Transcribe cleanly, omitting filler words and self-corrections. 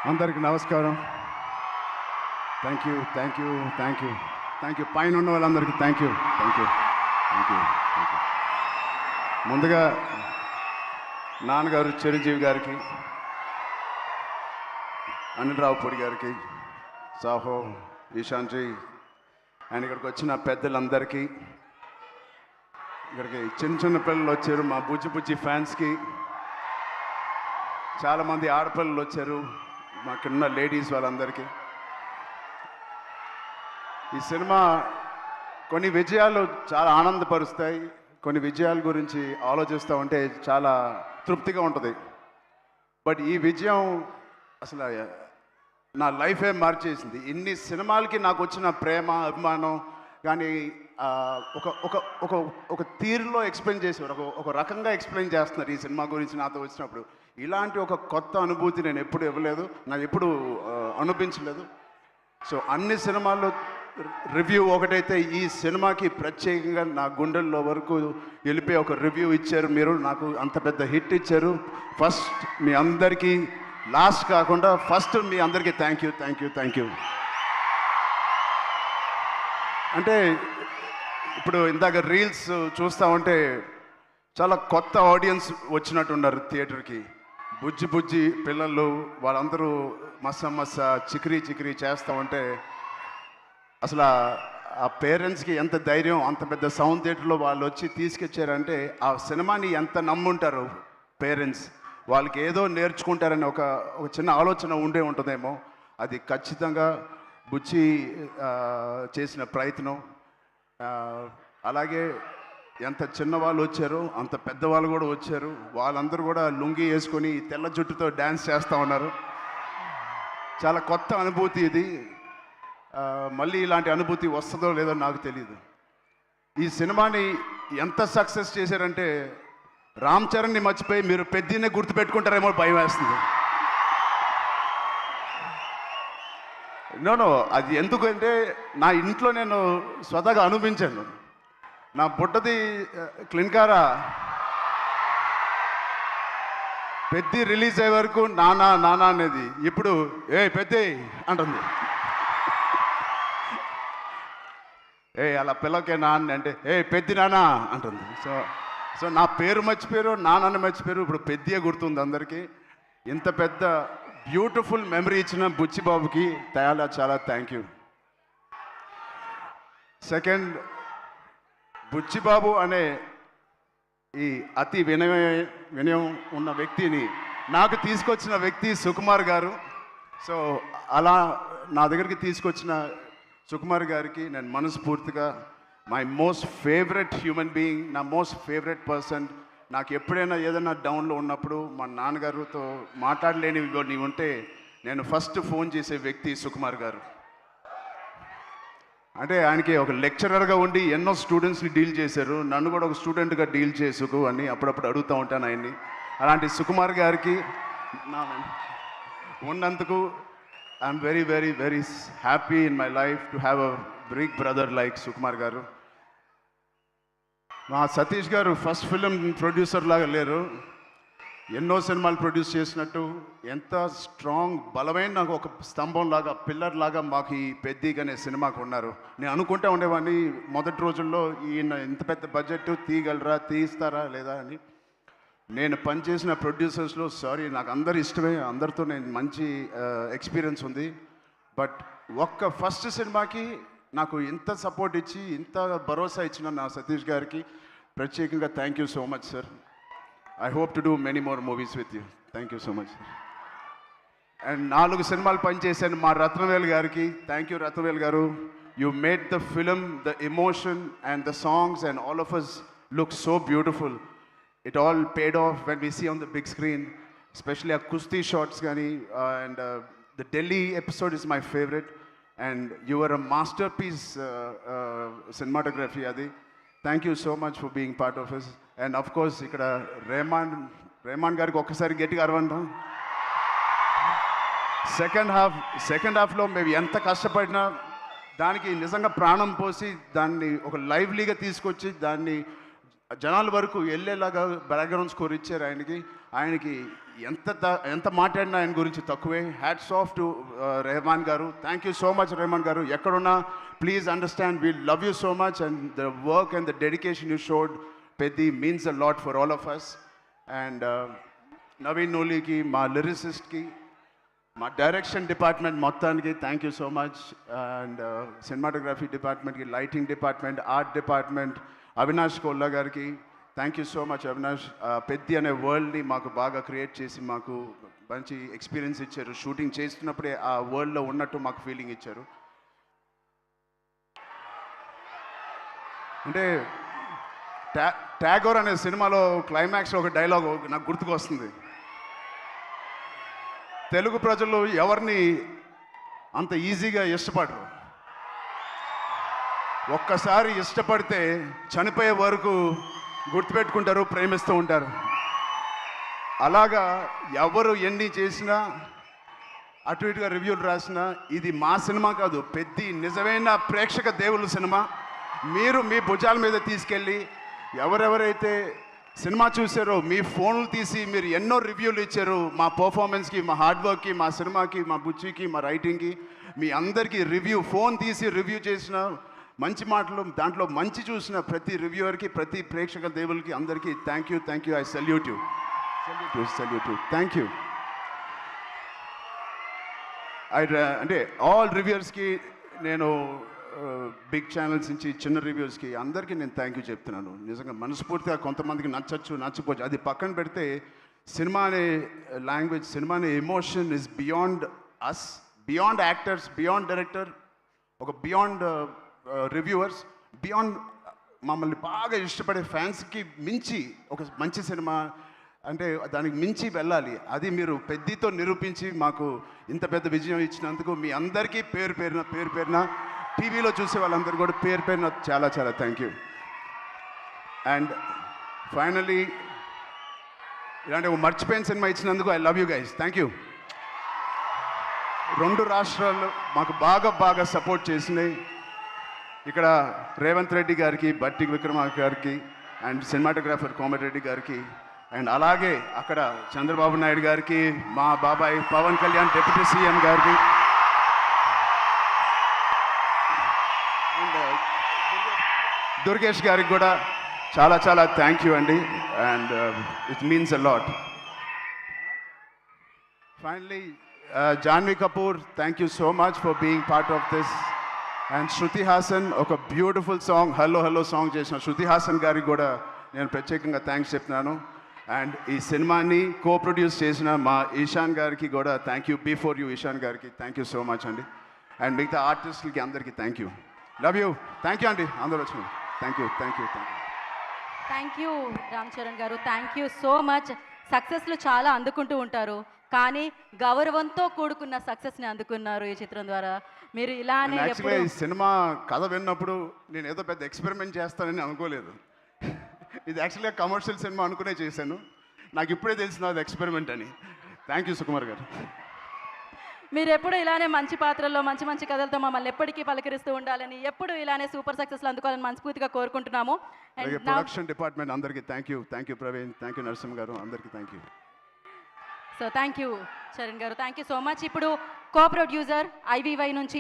అందరికి నమస్కారం. Thank you thank you thank you thank you పైన ఉన్న వాళ్ళందరికీ thank you thank you thank you thank you. ముందుగా నాన్నగారు చిరంజీవి గారికి, అనిల్ రావుపూడి గారికి, సాహో, ఈశాన్జీ అండ్ ఇక్కడికి వచ్చిన పెద్దలందరికీ, ఇక్కడికి చిన్న చిన్న పిల్లలు వచ్చారు, మా బుజ్జి బుజ్జి ఫ్యాన్స్కి, చాలామంది ఆడపిల్లలు వచ్చారు, మాకున్న లేడీస్ వాళ్ళందరికీ. ఈ సినిమా కొన్ని విజయాలు చాలా ఆనందపరుస్తాయి, కొన్ని విజయాల గురించి ఆలోచిస్తూ ఉంటే చాలా తృప్తిగా ఉంటుంది. బట్ ఈ విజయం అసలు నా లైఫే మార్చేసింది. ఇన్ని సినిమాలకి నాకు వచ్చిన ప్రేమ, అభిమానం కానీ ఒక ఒక ఒక ఒక తీరులో ఎక్స్ప్లెయిన్ చేసేవారు, ఒక రకంగా ఎక్స్ప్లెయిన్ చేస్తున్నారు ఈ సినిమా గురించి నాతో వచ్చినప్పుడు. ఇలాంటి ఒక కొత్త అనుభూతి నేను ఎప్పుడు ఇవ్వలేదు, నాకు ఎప్పుడు అనిపించలేదు. సో అన్ని సినిమాల్లో రివ్యూ ఒకటైతే ఈ సినిమాకి ప్రత్యేకంగా నా గుండెల్లో వరకు వెళ్ళిపోయి ఒక రివ్యూ ఇచ్చారు మీరు, నాకు అంత పెద్ద హిట్ ఇచ్చారు. ఫస్ట్ మీ అందరికీ, లాస్ట్ కాకుండా ఫస్ట్ మీ అందరికీ thank you thank you thank you. అంటే ఇప్పుడు ఇందాక రీల్స్ చూస్తూ ఉంటే చాలా కొత్త ఆడియన్స్ వచ్చినట్టున్నారు థియేటర్కి. బుజ్జి బుజ్జి పిల్లలు వాళ్ళందరూ మస్స చికిరీ చికిరీ చేస్తూ ఉంటే అసలు ఆ పేరెంట్స్కి ఎంత ధైర్యం, అంత పెద్ద సౌండ్ థియేటర్లో వాళ్ళు వచ్చి తీసుకొచ్చారంటే ఆ సినిమాని ఎంత నమ్ముంటారు పేరెంట్స్. వాళ్ళకి ఏదో నేర్చుకుంటారని ఒక చిన్న ఆలోచన ఉండే ఉంటుందేమో. అది ఖచ్చితంగా బుజ్జి చేసిన ప్రయత్నం. అలాగే ఎంత చిన్నవాళ్ళు వచ్చారో అంత పెద్దవాళ్ళు కూడా వచ్చారు. వాళ్ళందరూ కూడా లుంగి వేసుకొని తెల్ల జుట్టుతో డ్యాన్స్ చేస్తూ ఉన్నారు. చాలా కొత్త అనుభూతి ఇది. మళ్ళీ ఇలాంటి అనుభూతి వస్తుందో లేదో నాకు తెలియదు. ఈ సినిమాని ఎంత సక్సెస్ చేశారంటే రామ్ చరణ్ని మర్చిపోయి మీరు పెద్దనే గుర్తుపెట్టుకుంటారేమో భయం వేస్తుంది. నో అది ఎందుకంటే నా ఇంట్లో నేను స్వతహాగా అనిపించాను. నా బుట్టది క్లిన్కారా పెద్ద రిలీజ్ అయ్యే వరకు నానా నానా అనేది ఇప్పుడు పెద్ద అంటుంది. అలా పిల్లకే నాన్న అంటే పెద్ద నానా అంటుంది. సో నా పేరు మర్చిపోయారు, నాన్నని మర్చిపోయారు, ఇప్పుడు పెద్దయే గుర్తుంది అందరికీ. ఇంత పెద్ద బ్యూటిఫుల్ మెమరీ ఇచ్చిన బుచ్చిబాబుకి చాలా థ్యాంక్ యూ. సెకండ్, బుచ్చిబాబు అనే ఈ అతి వినయం ఉన్న వ్యక్తిని నాకు తీసుకొచ్చిన వ్యక్తి సుకుమార్ గారు. సో అలా నా దగ్గరికి తీసుకొచ్చిన సుకుమార్ గారికి నేను మనస్ఫూర్తిగా, my most favourite human being, నా మోస్ట్ ఫేవరెట్ పర్సన్. నాకు ఎప్పుడైనా ఏదైనా డౌన్లో ఉన్నప్పుడు మా నాన్నగారితో మాట్లాడలేనివి ఉంటే నేను ఫస్ట్ ఫోన్ చేసే వ్యక్తి సుకుమార్ గారు. అంటే ఆయనకి ఒక లెక్చరర్గా ఉండి ఎన్నో స్టూడెంట్స్ని డీల్ చేశారు, నన్ను కూడా ఒక స్టూడెంట్గా డీల్ చేసుకు అని అప్పుడప్పుడు అడుగుతూ ఉంటాను ఆయన్ని. అలాంటి సుకుమార్ గారికి ఉన్నందుకు I'm very very very happy in my life to have a big brother like Sukumar garu. మా సతీష్ గారు ఫస్ట్ ఫిలిం ప్రొడ్యూసర్ లాగా లేరు, ఎన్నో సినిమాలు ప్రొడ్యూస్ చేసినట్టు ఎంత స్ట్రాంగ్ బలమైన నాకు ఒక స్తంభం లాగా, పిల్లర్ లాగా మాకు ఈ పెద్ద అనే సినిమాకు ఉన్నారు. నేను అనుకుంటా ఉండేవాడిని మొదటి రోజుల్లో ఈయన ఇంత పెద్ద బడ్జెట్ తీస్తారా లేదా అని. నేను పనిచేసిన ప్రొడ్యూసర్స్లో నాకు అందరు ఇష్టమే, అందరితో నేను మంచి ఎక్స్పీరియన్స్ ఉంది. బట్ ఒక్క ఫస్ట్ సినిమాకి నాకు ఇంత సపోర్ట్ ఇచ్చి ఇంత భరోసా ఇచ్చిన నా సతీష్ గారికి ప్రత్యేకంగా thank you so much sir. I hope to do many more movies with you. Thank you so much. And 4 సినిమాలు పనిచేశాను మా రత్నవేల్ గారికి. థ్యాంక్ యూ రత్నవేల్ గారు. You made the film, the emotion and the songs and all of us look so beautiful. It all paid off when we see on the big screen, especially our Kusti shots gani, and the Delhi episode is my favorite, and you were a masterpiece cinematography adi. Thank you so much for being part of us. And of course ఇక్కడ రెహమాన్ గారికి ఒక్కసారి గట్టిగా అరవంటాం. Second హాఫ్లో మేము ఎంత కష్టపడినా దానికి నిజంగా ప్రాణం పోసి దాన్ని ఒక లైవ్లీగా తీసుకొచ్చి దాన్ని జనాల వరకు వెళ్ళేలాగా బ్యాక్గ్రౌండ్ స్కోర్ ఇచ్చారు ఆయనకి. ఆయనకి ఎంత మాట్లాడినా ఆయన గురించి తక్కువే. హ్యాట్స్ ఆఫ్ టు రెహమాన్ గారు. Thank you so much Rahman గారు. ఎక్కడున్నా please understand we love you so much and the work and the dedication you showed Peddi means a lot for all of us. And Naveen నూలికి, మా లిరిసిస్ట్కి, మా డైరెక్షన్ డిపార్ట్మెంట్ మొత్తానికి thank you so much. And cinematography డిపార్ట్మెంట్కి, lighting department, art department, Avinash Kolla గారికి thank you so much. Avinash Peddi అనే వరల్డ్ని మాకు బాగా క్రియేట్ చేసి మాకు మంచి ఎక్స్పీరియన్స్ ఇచ్చారు. షూటింగ్ చేస్తున్నప్పుడే ఆ వరల్డ్లో ఉన్నట్టు మాకు ఫీలింగ్ ఇచ్చారు. అంటే ట్యాగోర్ అనే సినిమాలో క్లైమాక్స్లో ఒక డైలాగ్ నాకు గుర్తుకొస్తుంది. తెలుగు ప్రజలు ఎవరిని అంత ఈజీగా ఇష్టపడరు. ఒక్కసారి ఇష్టపడితే చనిపోయే వరకు గుర్తుపెట్టుకుంటారు, ప్రేమిస్తూ ఉంటారు. అలాగా ఎవరు ఎన్ని చేసినా, అటు ఇటుగా రివ్యూలు రాసినా, ఇది మా సినిమా కాదు, పెద్ది నిజమైన ప్రేక్షక దేవుళ్ళ సినిమా. మీరు మీ భుజాల మీద తీసుకెళ్ళి ఎవరెవరైతే సినిమా చూసారో మీ ఫోన్లు తీసి మీరు ఎన్నో రివ్యూలు ఇచ్చారు మా పర్ఫార్మెన్స్కి, మా హార్డ్ వర్క్కి, మా సినిమాకి, మా బుచ్చికి, మా రైటింగ్కి. మీ అందరికీ ఫోన్ తీసి రివ్యూ చేసిన మంచి మాటలు, దాంట్లో మంచి చూసిన ప్రతి రివ్యూవర్కి, ప్రతి ప్రేక్షక దేవులకి అందరికీ thank you. I salute you. Thank you. అంటే ఆల్ రివ్యూవర్స్కి నేను బిగ్ ఛానల్స్ నుంచి చిన్న రివ్యూస్కి అందరికీ నేను థ్యాంక్ యూ చెప్తున్నాను. నిజంగా మనస్ఫూర్తిగా. కొంతమందికి నచ్చకపోవచ్చు, అది పక్కన పెడితే సినిమా అనే లాంగ్వేజ్, సినిమా అనే emotion is beyond us, beyond actors, beyond director, ఒక బియాండ్ రివ్యూవర్స్, బియాండ్ మమ్మల్ని బాగా ఇష్టపడే ఫ్యాన్స్కి మించి ఒక మంచి సినిమా అంటే దానికి మించి వెళ్ళాలి. అది మీరు పెద్దితో నిరూపించి మాకు ఇంత పెద్ద విజయం ఇచ్చినందుకు మీ అందరికీ పేరు పేరున టీవీలో చూసే వాళ్ళందరూ కూడా పేరు పేరున చాలా థ్యాంక్ యూ. అండ్ ఫైనలీ ఇలాంటి ఒక మర్చిపోయిన సినిమా ఇచ్చినందుకు I love you guys. Thank you. 2 రాష్ట్రాలు మాకు బాగా సపోర్ట్ చేసినాయి. ఇక్కడ రేవంత్ రెడ్డి గారికి, బట్టి విక్రమార్క గారికి, అండ్ సినిమాటోగ్రాఫర్ కోమటిరెడ్డి గారికి, అండ్ అలాగే అక్కడ చంద్రబాబు నాయుడు గారికి, మా బాబాయ్ పవన్ కళ్యాణ్ డిప్యూటీ సీఎం గారికి, అండ్ దుర్గేష్ గారికి కూడా చాలా థ్యాంక్ యూ అండి. And it means a lot. Finally Janhvi Kapoor, thank you so much for being part of this. And Shruti Haasan, ఒక బ్యూటిఫుల్ సాంగ్ హలో సాంగ్ చేసిన శృతి హాసన్ గారికి కూడా నేను ప్రత్యేకంగా థ్యాంక్స్ చెప్తున్నాను. అండ్ ఈ సినిమాని ప్రొడ్యూస్ చేసిన మా ఈశాన్ గారికి కూడా thank you. Before you Ishaan గారికి థ్యాంక్ యూ సో మచ్ అండి. అండ్ మిగతా ఆర్టిస్టులకి అందరికీ thank you. Love you. Thank you అండి అందరూ వచ్చిన. థ్యాంక్ యూ రామ్ చరణ్ గారు. Thank you so much. సక్సెస్లు చాలా అందుకుంటూ ఉంటారు, కానీ గౌరవంతో కూడుకున్న సక్సెస్ని అందుకున్నారు ఈ చిత్రం ద్వారా. మీరు ఇలానే యాక్చువల్గా ఈ సినిమా కథ విన్నప్పుడు నేను ఏదో పెద్ద ఎక్స్పెరిమెంట్ చేస్తానని అనుకోలేదు. ఇది యాక్చువల్గా కమర్షియల్ సినిమా అనుకునే చేశాను. నాకు ఇప్పుడే తెలిసిన అది ఎక్స్పెరిమెంట్ అని. థ్యాంక్ యూ సుకుమార్ గారు. మీరు ఎప్పుడు ఇలానే మంచి పాత్రల్లో మంచి కథలతో మమ్మల్ని ఎప్పటికీ పలకరిస్తూ ఉండాలని, ఎప్పుడు ఇలానే సూపర్ సక్సెస్లు అందుకోవాలని మనస్ఫూర్తిగా కోరుకుంటున్నాము. ప్రొడక్షన్ డిపార్ట్మెంట్ అందరికీ thank you Praveen, thank you Narasimha గారు, అందరికీ thank you. So thank you Charan గారు, థ్యాంక్ యూ సో మచ్. ఇప్పుడు కో ప్రొడ్యూసర్ IVY నుంచి